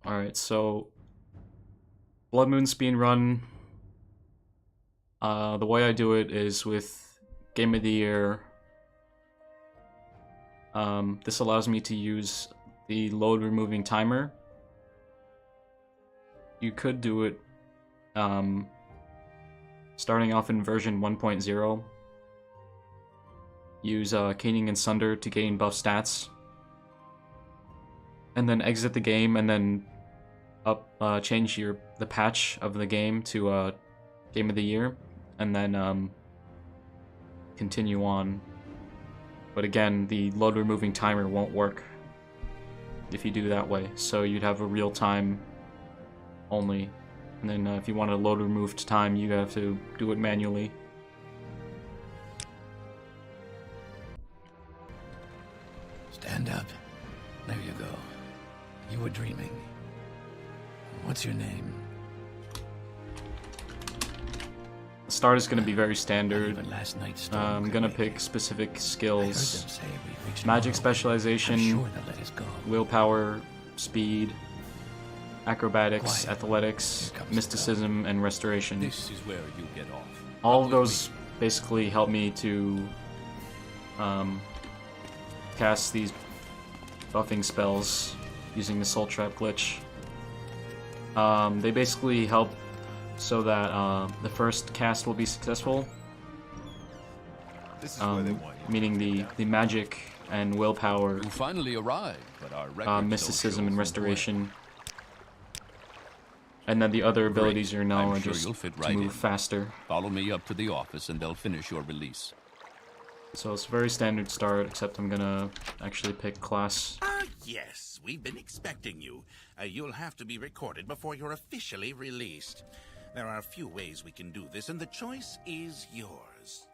Alright, so Bloodmoon Speedrun. The way I do it is with Game of the Year. This allows me to use the load removing timer. You could do it starting off in version 1.0. Use Caning and Sunder to gain buff stats. And then exit the game and then change the patch of the game to Game of the Year, and then continue on. But again, the load removing timer won't work if you do that way, so you'd have a real time only. And then if you want a load removed time, you have to do it manually. Stand up. There you go. You were dreaming. What's your name? The start is going to be very standard. Even last night's I'm going to pick specific skills. Magic specialization, willpower, speed, acrobatics, athletics, mysticism, and restoration. This is where you get off. All of those basically help me to cast these buffing spells using the Soul Trap glitch. They basically help so that the first cast will be successful, This is where they want you. meaning the magic and willpower, You finally arrived, but our records mysticism don't and show restoration. And then the other abilities are now I'm are sure just you'll fit to right move in. faster. Follow me up to the office and they'll finish your release. So it's a very standard start, except I'm gonna actually pick class. Ah, yes, we've been expecting you. You'll have to be recorded before you're officially released. There are a few ways we can do this, and the choice is yours.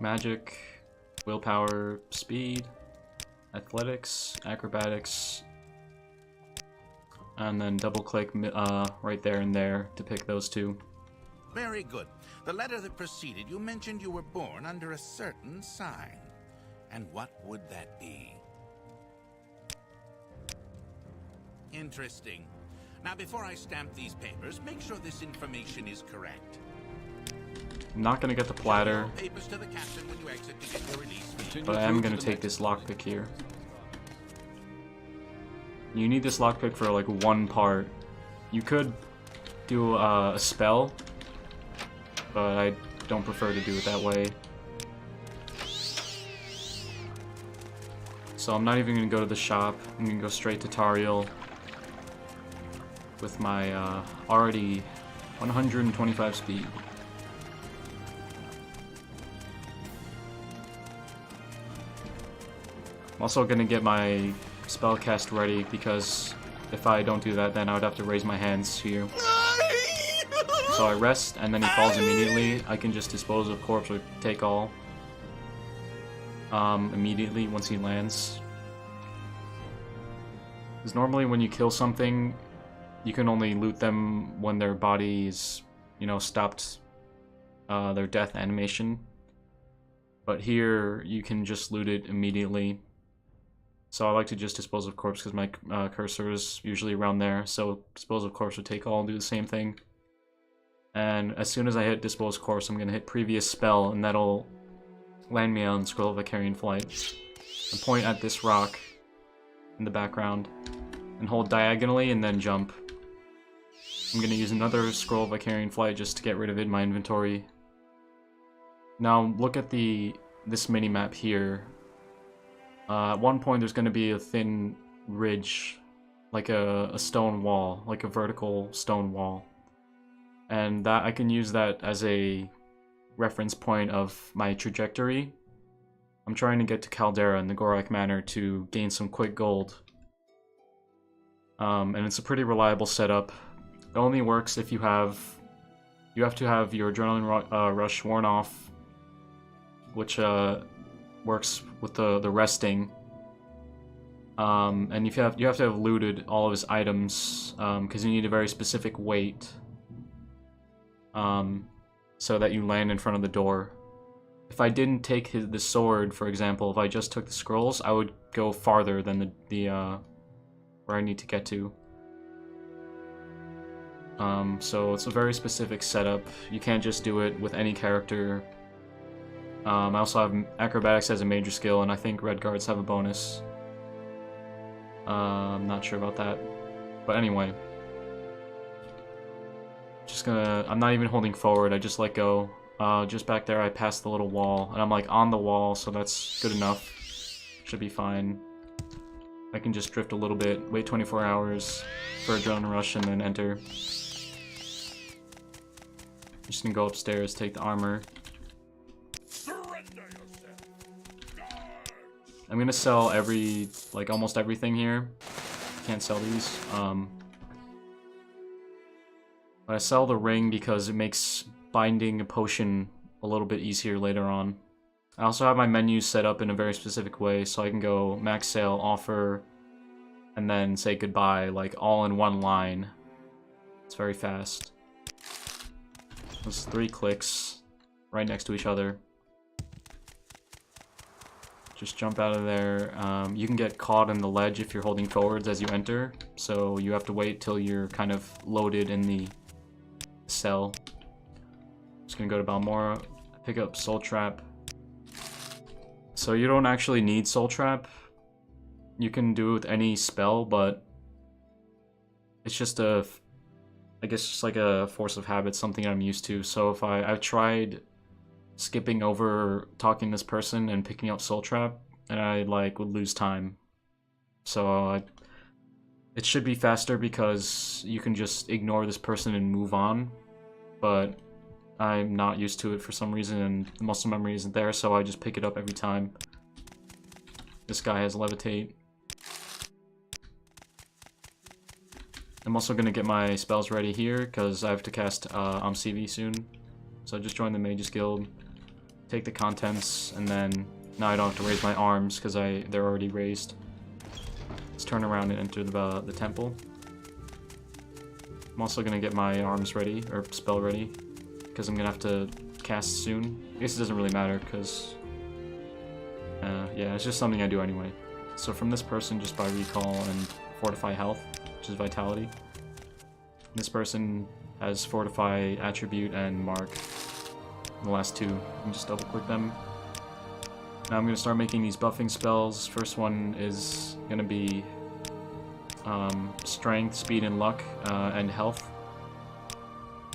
Magic, willpower, speed, athletics, acrobatics, and then double click right there and there to pick those two. Very good. The letter that preceded you mentioned you were born under a certain sign. And what would that be? Interesting. Now, before I stamp these papers, make sure this information is correct. I'm not gonna get the platter, All papers to the captain when you exit to get your release fee. Continue but I through am to gonna the take next this floor. lockpick here. You need this lockpick for like one part. You could do a spell, but I don't prefer to do it that way. So I'm not even gonna go to the shop. I'm gonna go straight to Tariel with my already 125 speed. I'm also gonna get my spell cast ready, because if I don't do that, then I would have to raise my hands here. So I rest, and then he falls immediately. I can just dispose of corpse or take all immediately once he lands. Because normally when you kill something, you can only loot them when their body is, you know, stopped their death animation. But here, you can just loot it immediately. So I like to just dispose of corpse because my cursor is usually around there. So dispose of corpse would take all and do the same thing. And as soon as I hit dispose corpse, I'm going to hit previous spell, and that'll land me on Scroll of Vicarian Flight. And point at this rock in the background, and hold diagonally, and then jump. I'm going to use another Scroll of Vicarian Flight just to get rid of it in my inventory. Now look at this mini-map here. At one point there's going to be a thin ridge, like a stone wall, like a vertical stone wall. And that I can use that as a reference point of my trajectory. I'm trying to get to Caldera in the Gorak Manor to gain some quick gold. And it's a pretty reliable setup. It only works if you have to have your adrenaline rush worn off, which works with the resting. And you have to have looted all of his items, because you need a very specific weight, so that you land in front of the door. If I didn't take the sword, for example, if I just took the scrolls, I would go farther than where I need to get to. So it's a very specific setup. You can't just do it with any character. I also have acrobatics as a major skill, and I think red guards have a bonus. I'm not sure about that. But anyway. I'm not even holding forward, I just let go. Just back there I passed the little wall, and I'm like on the wall, so that's good enough. Should be fine. I can just drift a little bit, wait 24 hours for adrenaline rush, and then enter. Just gonna go upstairs, take the armor. I'm gonna sell almost everything here. Can't sell these. But I sell the ring because it makes binding a potion a little bit easier later on. I also have my menus set up in a very specific way, so I can go max sale, offer, and then say goodbye, like all in one line. It's very fast. It's 3 clicks right next to each other. Just jump out of there. You can get caught in the ledge if you're holding forwards as you enter, so you have to wait till you're kind of loaded in the cell. Just gonna go to Balmora, pick up Soul Trap. So you don't actually need Soul Trap. You can do it with any spell, but it's just I guess just like a force of habit, something I'm used to. So if I've tried skipping over talking to this person and picking up Soul Trap, and I would lose time. So it should be faster because you can just ignore this person and move on, but I'm not used to it for some reason, and the muscle memory isn't there, so I just pick it up every time. This guy has Levitate. I'm also going to get my spells ready here, because I have to cast CV soon. So I just joined the Mages Guild, take the contents, and then now I don't have to raise my arms, because they're already raised. Let's turn around and enter the temple. I'm also going to get my arms ready, or spell ready, because I'm going to have to cast soon. I guess it doesn't really matter, because yeah, it's just something I do anyway. So from this person, just by recall and fortify health, which is vitality. This person has fortify attribute and mark. The last two, you can just double click them. Now I'm going to start making these buffing spells. First one is going to be strength, speed, and luck, and health.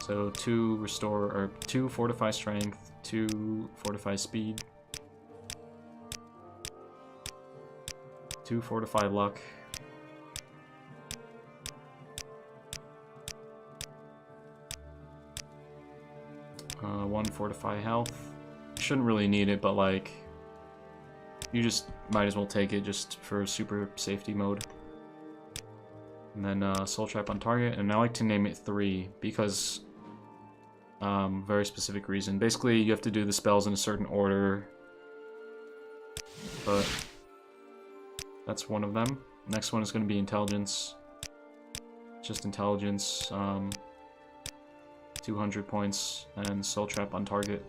So 2 fortify strength, 2 fortify speed, 2 fortify luck, 1 fortify health. Shouldn't really need it, but you just might as well take it just for super safety mode. And then Soul Trap on target, and I like to name it 3 because very specific reason. Basically, you have to do the spells in a certain order, but that's one of them. Next one is going to be Intelligence. Just Intelligence, 200 points, and Soul Trap on target.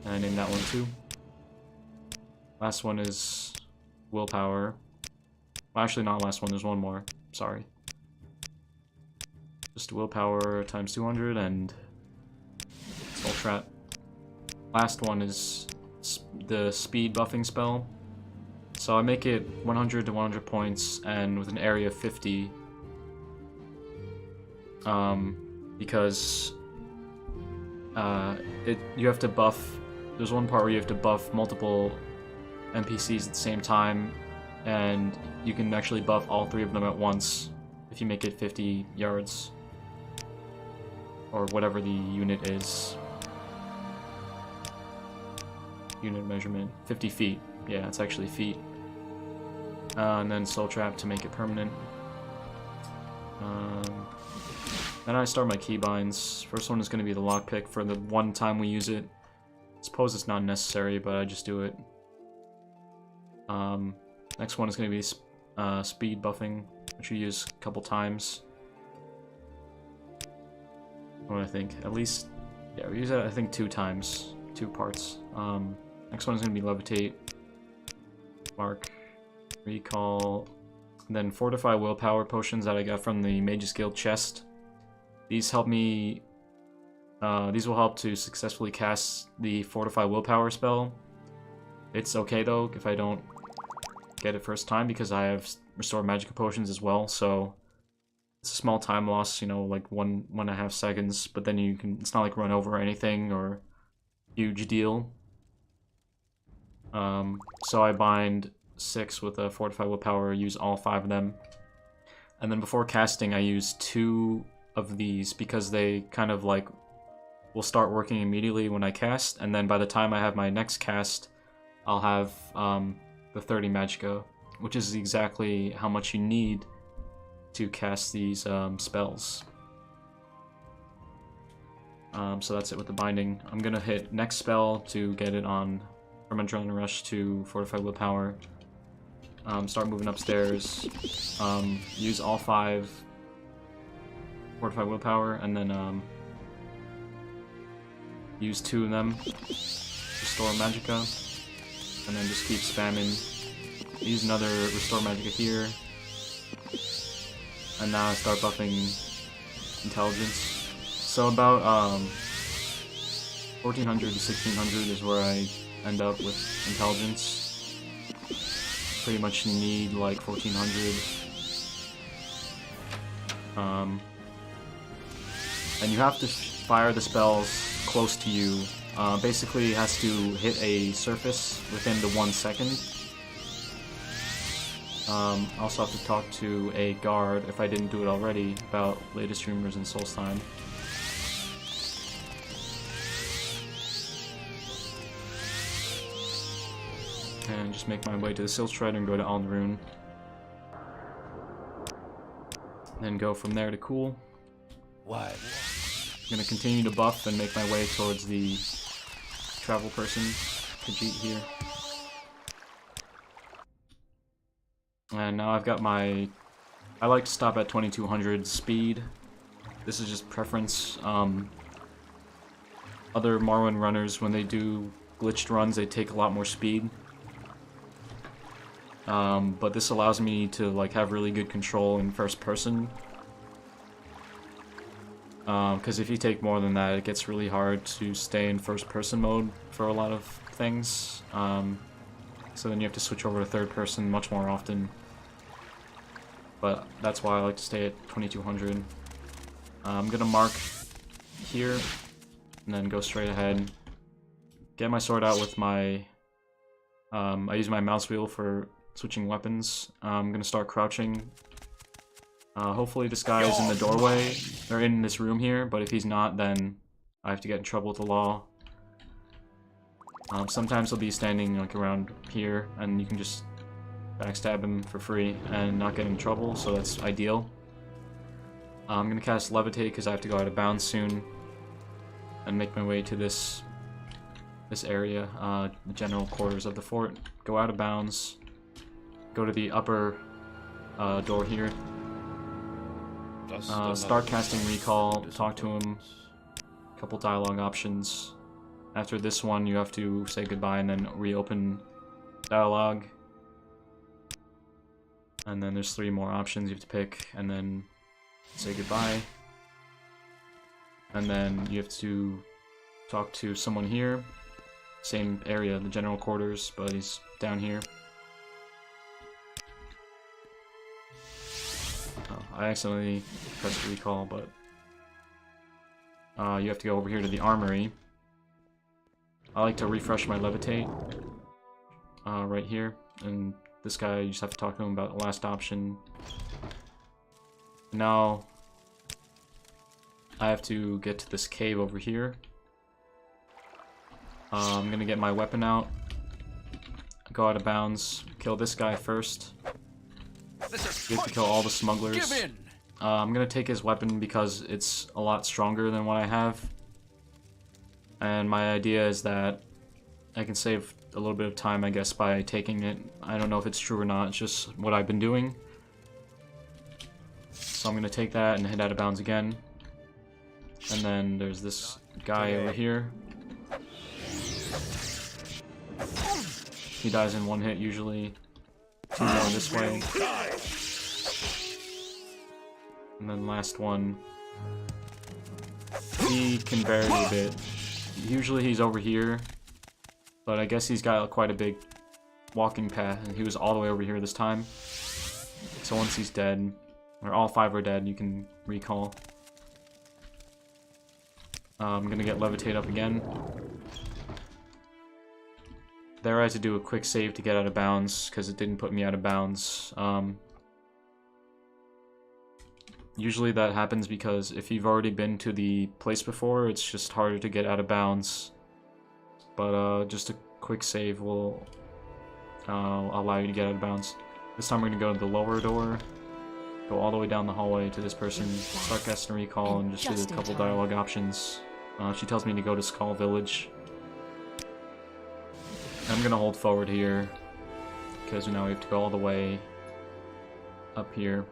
And I named that one too. Last one is Willpower. Well, actually, not last one, there's one more. Sorry. Just Willpower times 200 and Soul Trap. Last one is the speed buffing spell. So I make it 100 to 100 points and with an area of 50. Because you have to buff. There's one part where you have to buff multiple NPCs at the same time, and you can actually buff all 3 of them at once if you make it 50 yards or whatever the unit is. Unit measurement, 50 feet. Yeah, it's actually feet. And then Soul Trap to make it permanent. Then I start my keybinds. First one is going to be the lockpick for the one time we use it. I suppose it's not necessary, but I just do it. Next one is going to be speed buffing, which we use a couple times. What do I think? At least, yeah, we use it I think 2 times, 2 parts. Next one is going to be levitate, mark, recall, And then Fortify Willpower potions that I got from the Mage's Guild chest. These help me. These will help to successfully cast the Fortify Willpower spell. It's okay though if I don't get it first time because I have Restore Magica potions as well. So it's a small time loss, you know, like 1.5 seconds. But then you can. It's not like run over or anything or huge deal. So I bind 6 with a Fortify Willpower, use all 5 of them. And then before casting, I use 2 of these because they kind of like will start working immediately when I cast. And then by the time I have my next cast, I'll have the 30 Magicka, which is exactly how much you need to cast these spells. So that's it with the binding. I'm gonna hit next spell to get it on from Adrenaline Rush to Fortify Willpower. Start moving upstairs. Use all 5 Fortify Willpower, and then use 2 of them. Restore Magicka, and then just keep spamming. Use another Restore Magicka here, and now I start buffing Intelligence. So about 1400 to 1600 is where I end up with Intelligence. Pretty much need like 1400. And you have to fire the spells close to you. Basically, it has to hit a surface within the 1 second. I also have to talk to a guard, if I didn't do it already, about latest rumors in Solstheim. And just make my way to the Silt Shred and go to Alderun. Then go from there to Cool. Why? I'm gonna continue to buff and make my way towards the travel person, Khajiit here. And now I've got my... I like to stop at 2200 speed. This is just preference. Other Morrowind runners, when they do glitched runs, they take a lot more speed. But this allows me to like have really good control in first person. Because if you take more than that, it gets really hard to stay in first person mode for a lot of things. So then you have to switch over to third person much more often. But that's why I like to stay at 2200. I'm gonna mark here, and then go straight ahead. Get my sword out with my... I use my mouse wheel for switching weapons. I'm gonna start crouching. Hopefully this guy is in the doorway, or in this room here, but if he's not, then I have to get in trouble with the law. Sometimes he'll be standing like around here, and you can just backstab him for free and not get in trouble, so that's ideal. I'm gonna cast Levitate because I have to go out of bounds soon, and make my way to this area, the general quarters of the fort. Go out of bounds, go to the upper door here. Start casting Recall, talk to him, couple dialogue options. After this one, you have to say goodbye and then reopen dialogue. And then there's 3 more options you have to pick, and then say goodbye. And then you have to talk to someone here. Same area, the general quarters, but he's down here. Oh, I accidentally pressed recall, but you have to go over here to the armory. I like to refresh my levitate right here, and this guy, you just have to talk to him about the last option. Now I have to get to this cave over here. I'm gonna get my weapon out, go out of bounds, kill this guy first. You have to kill all the smugglers. I'm gonna take his weapon because it's a lot stronger than what I have. And my idea is that I can save a little bit of time, I guess, by taking it. I don't know if it's true or not, it's just what I've been doing. So I'm gonna take that and hit out of bounds again. And then there's this guy over here. He dies in 1 hit usually. 2 more this way. And then last one. He can vary a bit. Usually he's over here, but I guess he's got quite a big walking path, and he was all the way over here this time. So once he's dead, or all 5 are dead, you can recall. I'm gonna get levitate up again. There I had to do a quick save to get out of bounds, because it didn't put me out of bounds. Usually that happens because if you've already been to the place before, it's just harder to get out of bounds. But just a quick save will allow you to get out of bounds. This time we're going to go to the lower door, go all the way down the hallway to this person, start casting recall, and just do a couple dialogue options. She tells me to go to Skull Village. I'm going to hold forward here, because now we have to go all the way up here.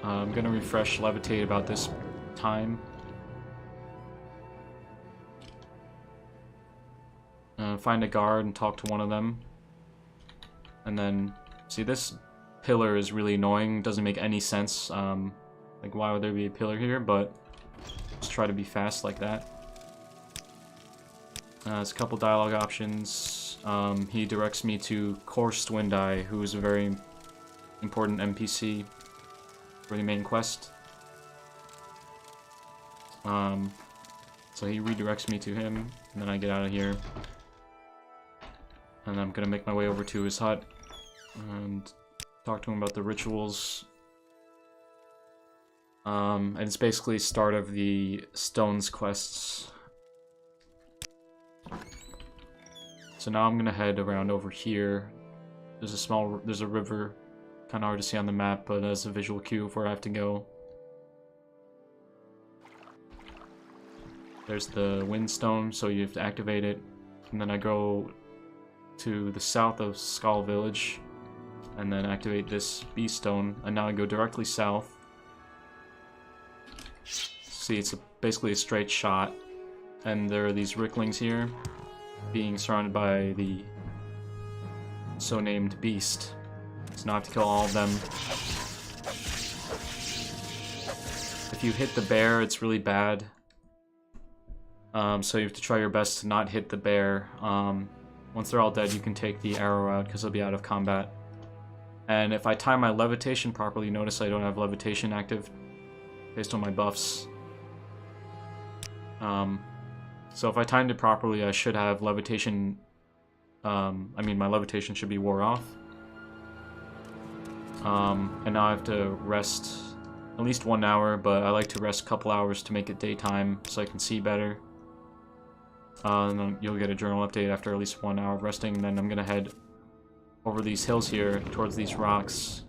I'm gonna refresh levitate about this time. Find a guard and talk to one of them. And then, see, this pillar is really annoying, doesn't make any sense. Like, why would there be a pillar here? But just try to be fast like that. There's a couple dialogue options. He directs me to Korst Windeye, who is a very important NPC for the main quest. So he redirects me to him, and then I get out of here. And I'm gonna make my way over to his hut and talk to him about the rituals. And it's basically start of the Stones quests. So now I'm gonna head around over here. There's a river. Kind of hard to see on the map, but as a visual cue of where I have to go. There's the Windstone, so you have to activate it. And then I go to the south of Skull Village, and then activate this Beast Stone, and now I go directly south. See, it's basically a straight shot, and there are these Ricklings here, being surrounded by the so-named Beast. So now I have to kill all of them. If you hit the bear, it's really bad. So you have to try your best to not hit the bear. Once they're all dead, you can take the arrow out because they'll be out of combat. And if I time my levitation properly, notice I don't have levitation active based on my buffs. So if I timed it properly, I should have levitation. My levitation should be wore off. And now I have to rest at least 1 hour, but I like to rest a couple hours to make it daytime so I can see better. And then you'll get a journal update after at least 1 hour of resting, and then I'm gonna head over these hills here towards these rocks.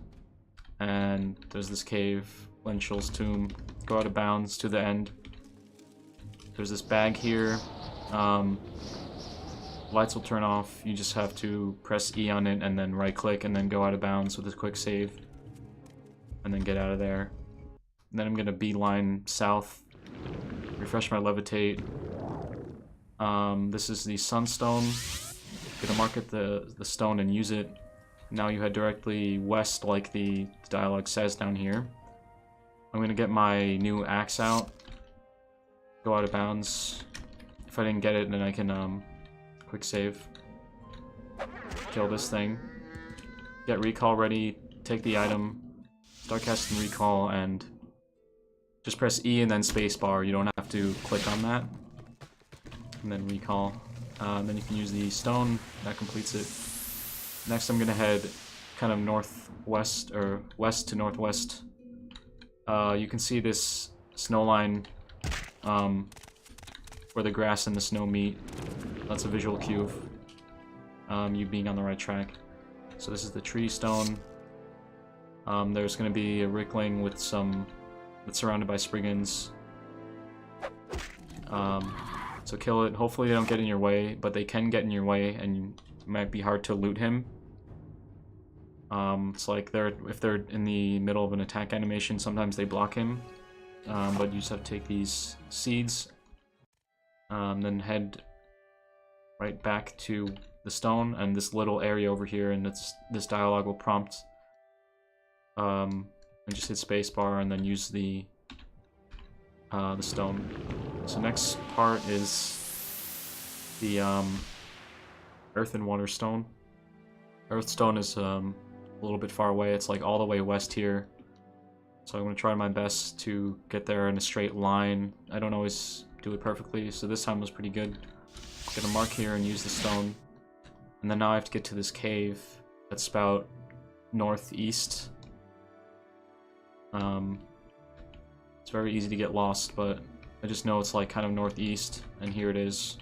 And there's this cave, Lenchul's tomb. Go out of bounds to the end. There's this bag here. Lights will turn off. You just have to press E on it and then right click and then go out of bounds with a quick save. And then get out of there. And then I'm gonna beeline south. Refresh my levitate. This is the Sunstone. Gonna market the stone and use it. Now you head directly west like the dialogue says down here. I'm gonna get my new axe out. Go out of bounds. If I didn't get it, then I can quick save. Kill this thing. Get recall ready. Take the item. Start casting recall and just press E and then spacebar. You don't have to click on that. And then recall. Then you can use the stone. That completes it. Next I'm gonna head kind of northwest or west to northwest. You can see this snow line where the grass and the snow meet. That's a visual cue of you being on the right track. So this is the tree stone. There's going to be a Rickling with that's surrounded by Spriggans. So kill it. Hopefully they don't get in your way, but they can get in your way, and it might be hard to loot him. It's like if they're in the middle of an attack animation, sometimes they block him. But you just have to take these seeds, then head right back to the stone and this little area over here, and this dialogue will prompt and just hit spacebar and then use the stone. So next part is the earth and water stone. Earth stone is a little bit far away. It's like all the way west here. So I'm going to try my best to get there in a straight line. I don't always do it perfectly, so this time was pretty good. Get a mark here and use the stone. And then now I have to get to this cave that's about northeast. It's very easy to get lost, but I just know it's like kind of northeast, and here it is.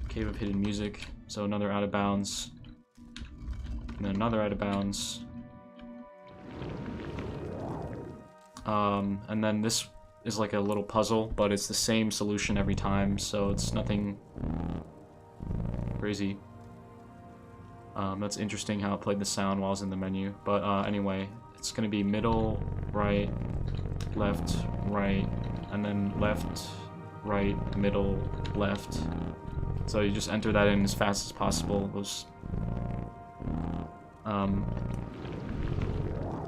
Cave of Hidden Music. So another out of bounds. And then another out of bounds. And then this is like a little puzzle, but it's the same solution every time, so it's nothing crazy. That's interesting how it played the sound while I was in the menu. But anyway, it's going to be middle, right, left, right, and then left, right, middle, left. So you just enter that in as fast as possible.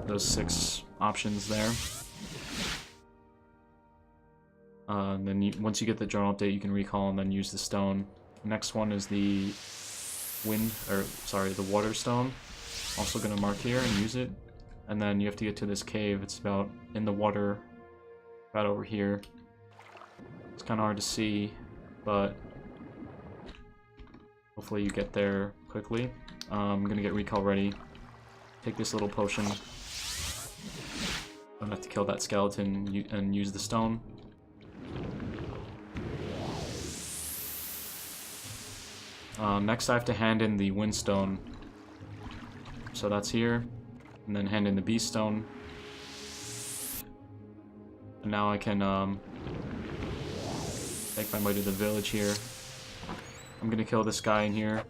Those 6 options there. And then once you get the journal update, you can recall and then use the stone. Next one is the the water stone. Also gonna mark here and use it. And then you have to get to this cave. It's about in the water, about over here. It's kind of hard to see, but hopefully you get there quickly. I'm gonna get recall ready. Take this little potion. Don't have to kill that skeleton and use the stone. Next I have to hand in the windstone. So that's here. And then hand in the beast stone. And now I can make my way to the village here. I'm gonna kill this guy in here,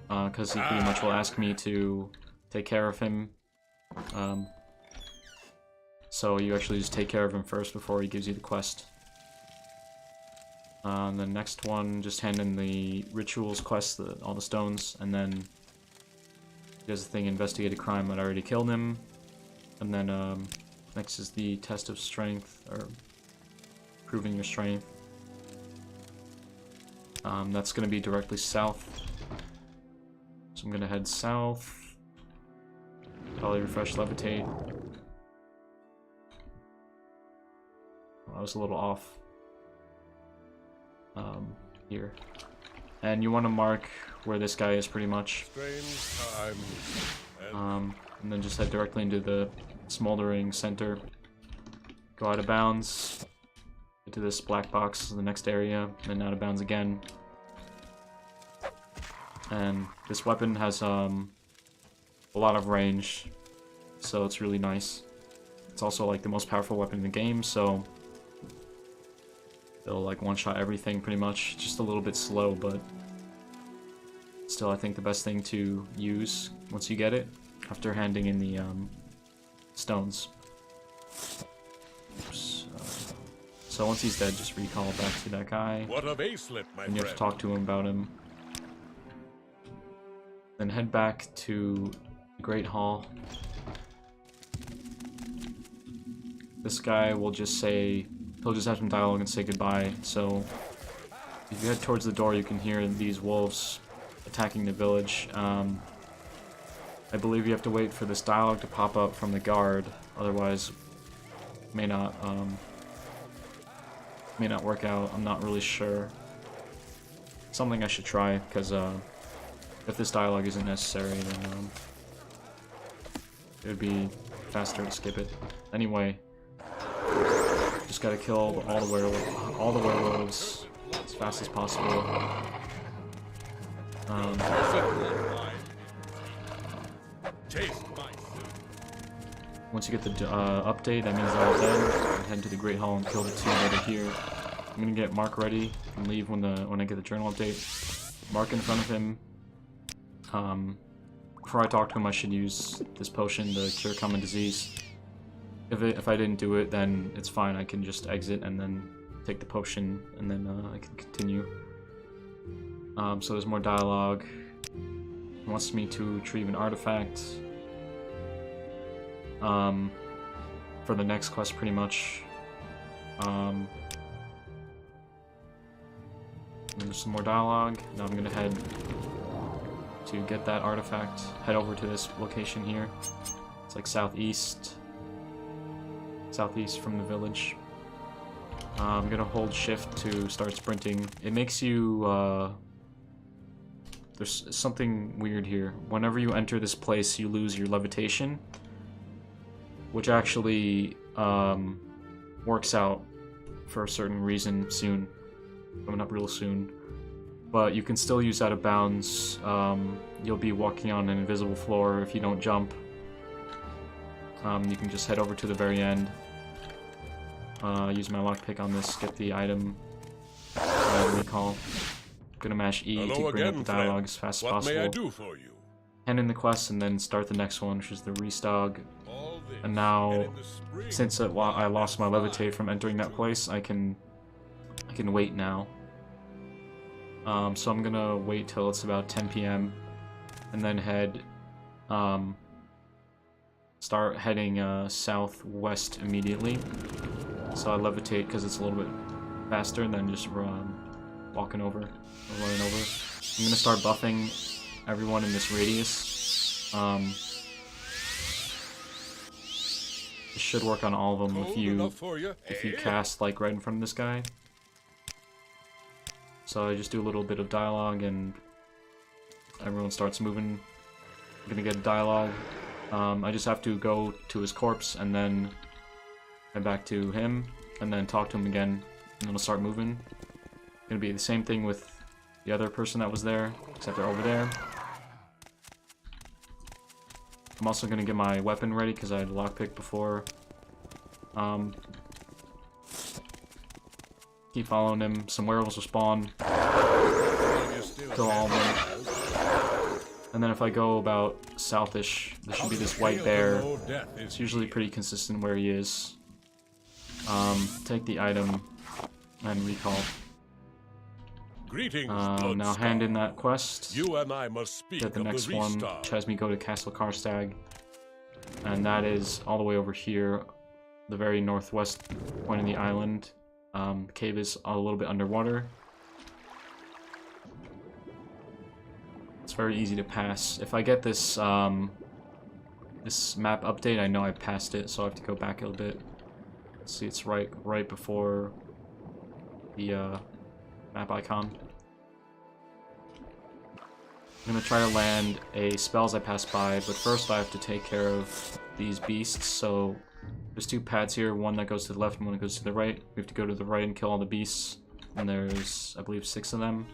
because he pretty much will ask me to take care of him. So you actually just take care of him first before he gives you the quest. The next one, just hand in the rituals quest, all the stones, and then he does the thing, investigate a crime, but I already killed him. And then next is the test of strength, or proving your strength. That's going to be directly south. So I'm going to head south. Probably refresh levitate. Oh, I was a little off. Here. And you want to mark where this guy is pretty much. And then just head directly into the smoldering center. Go out of bounds. Get to this black box, the next area, and then out of bounds again. And this weapon has a lot of range, so it's really nice. It's also like the most powerful weapon in the game, so it'll like one-shot everything pretty much. Just a little bit slow, but still I think the best thing to use once you get it, after handing in the stones. Oops. So once he's dead, just recall back to that guy. What of A-slip, my and you have to talk to him about him. Then head back to the Great Hall. This guy will just say, he'll just have some dialogue and say goodbye. So if you head towards the door, you can hear these wolves attacking the village. I believe you have to wait for this dialogue to pop up from the guard, otherwise may not work out. I'm not really sure. Something I should try, because if this dialogue isn't necessary, then it would be faster to skip it. Anyway, just gotta kill all the werewolves as fast as possible. Once you get the update, that means they're all dead. Head to the Great Hall and kill the 2 that are here. I'm gonna get Mark ready and leave when I get the journal update. Mark in front of him. Before I talk to him, I should use this potion to cure common disease. If I didn't do it, then it's fine. I can just exit and then take the potion, and then I can continue. So there's more dialogue. He wants me to retrieve an artifact. for the next quest, pretty much. And there's some more dialogue. Now I'm gonna head to get that artifact. Head over to this location here. It's like southeast from the village. I'm gonna hold shift to start sprinting. It makes you, there's something weird here. Whenever you enter this place, you lose your levitation, which actually works out for a certain reason soon. Coming up real soon. But you can still use out of bounds. You'll be walking on an invisible floor if you don't jump. You can just head over to the very end. Use my lockpick on this, get the item. Recall. Gonna mash E to bring up the dialogue as fast as possible. What may I do for you? Hand in the quest and then start the next one, which is the Restog. And now, since I lost my levitate from entering that place, I can wait now. So I'm gonna wait till it's about 10 p.m. and then start heading southwest immediately. So I levitate because it's a little bit faster than just walking over or running over. I'm gonna start buffing everyone in this radius. It should work on all of them if you cast like right in front of this guy. So I just do a little bit of dialogue and everyone starts moving. I'm gonna get a dialogue. I just have to go to his corpse and then head back to him and then talk to him again and then it'll start moving. Gonna be the same thing with the other person that was there, except they're over there. I'm also gonna get my weapon ready because I had a lockpick before. Keep following him. Some werewolves will spawn. Kill all of them. And then if I go about southish, there should be this white bear. It's usually pretty consistent where he is. Take the item and recall. Greetings, now hand in that quest. You and I must speak Get the next one, which has me go to Castle Karstag. And that is all the way over here, the very northwest point of the island. The cave is a little bit underwater. It's very easy to pass. If I get this this map update, I know I passed it, so I have to go back a little bit. Let's see, it's right before the map icon. I'm gonna try to land a spell as I pass by, but first I have to take care of these beasts. So there's two pads here, one that goes to the left and one that goes to the right. We have to go to the right and kill all the beasts. And there's, I believe, 6 of them.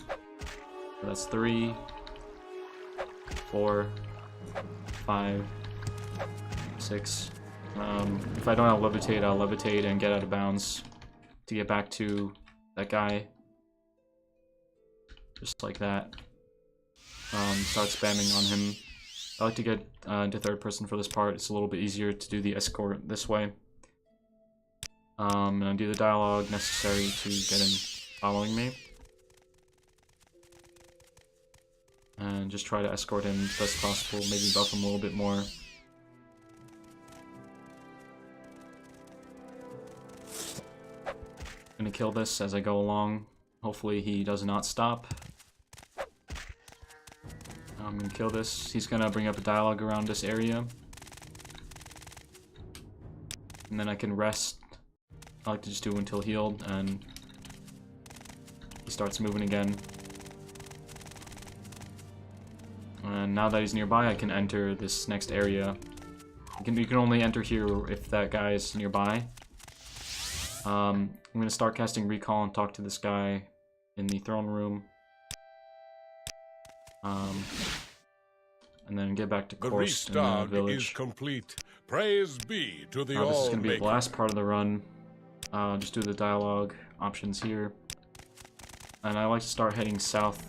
So that's 3, 4, 5, 6. If I don't have levitate, I'll levitate and get out of bounds to get back to that guy. Just like that. Start spamming on him. I like to get into third person for this part. It's a little bit easier to do the escort this way. And I do the dialogue necessary to get him following me. And just try to escort him as best as possible, maybe buff him a little bit more. I'm gonna kill this as I go along. Hopefully he does not stop. I'm gonna kill this. He's gonna bring up a dialogue around this area. And then I can rest. I like to just do until healed, and he starts moving again. And now that he's nearby, I can enter this next area. You can only enter here if that guy is nearby. I'm gonna start casting recall and talk to this guy in the throne room. And then get back to course in the village. Is complete. Praise be to the This is gonna be All-Maker. the last part of the run. Just do the dialogue options here. And I like to start heading south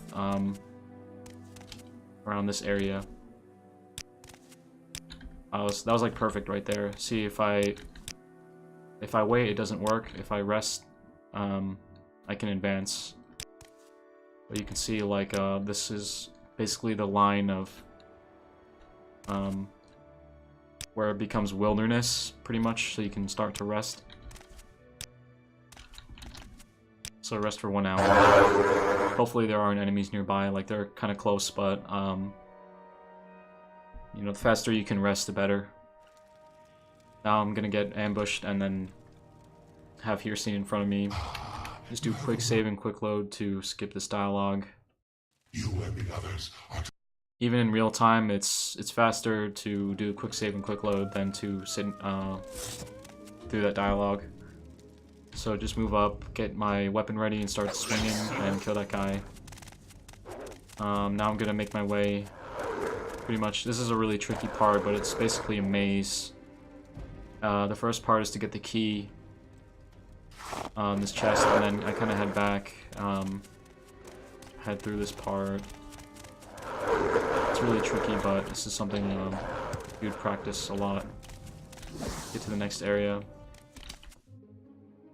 around this area. That was like perfect right there. See, if I wait, it doesn't work. If I rest, I can advance. But you can see, like, this is basically the line of where it becomes wilderness, pretty much, so you can start to rest. So rest for 1 hour. Hopefully there aren't enemies nearby, like they're kind of close, but you know, the faster you can rest, the better. Now I'm gonna get ambushed and then have Hircine in front of me. Just do quick save and quick load to skip this dialogue. You and the others are Even in real time, it's faster to do quick save and quick load than to sit through that dialogue. So just move up, get my weapon ready, and start swinging and kill that guy. Now I'm gonna make my way. Pretty much, this is a really tricky part, but it's basically a maze. The first part is to get the key on this chest, and then I kind of head back, head through this part. It's really tricky, but this is something you'd practice a lot. Get to the next area.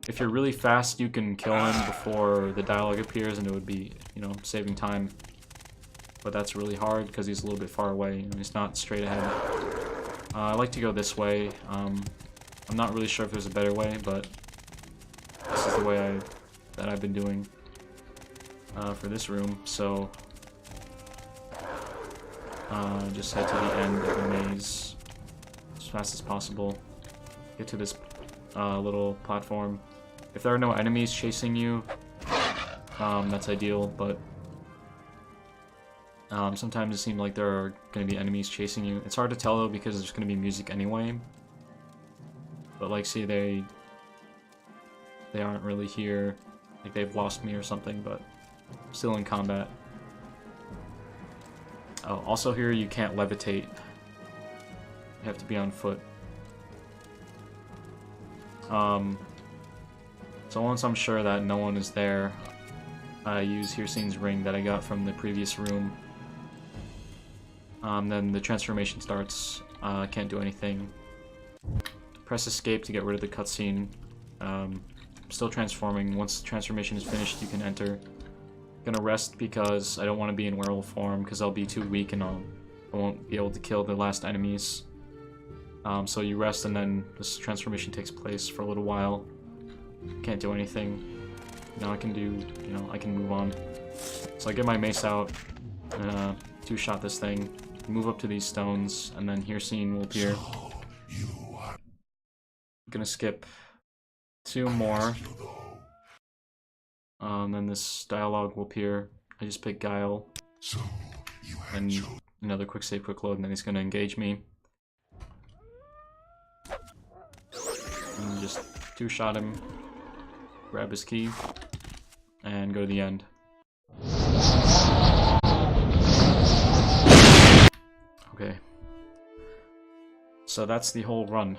If you're really fast, you can kill him before the dialogue appears, and it would be, you know, saving time. But that's really hard because he's a little bit far away, and he's not straight ahead. I like to go this way. I'm not really sure if there's a better way, but this is the way that I've been doing for this room. So just head to the end of the maze as fast as possible. Get to this little platform. If there are no enemies chasing you, that's ideal, but sometimes it seems like there are going to be enemies chasing you. It's hard to tell though because there's going to be music anyway. But like, see, they aren't really here. Like they've lost me or something, but I'm still in combat. Oh, also here you can't levitate. You have to be on foot. So once I'm sure that no one is there, I use Hircine's ring that I got from the previous room. Then the transformation starts. I can't do anything. Press escape to get rid of the cutscene. Still transforming. Once the transformation is finished, you can enter. Gonna rest because I don't want to be in werewolf form because I'll be too weak and I won't be able to kill the last enemies. So you rest and then this transformation takes place for a little while. Can't do anything. Now I can do, you know, I can move on. So I get my mace out, two-shot this thing, move up to these stones, and then Hircine will appear. I'm gonna skip 2 more. Then this dialogue will appear. I just pick Guile. And another quick save, quick load, and then he's gonna engage me. And just two-shot him, grab his key, and go to the end. Okay. So that's the whole run.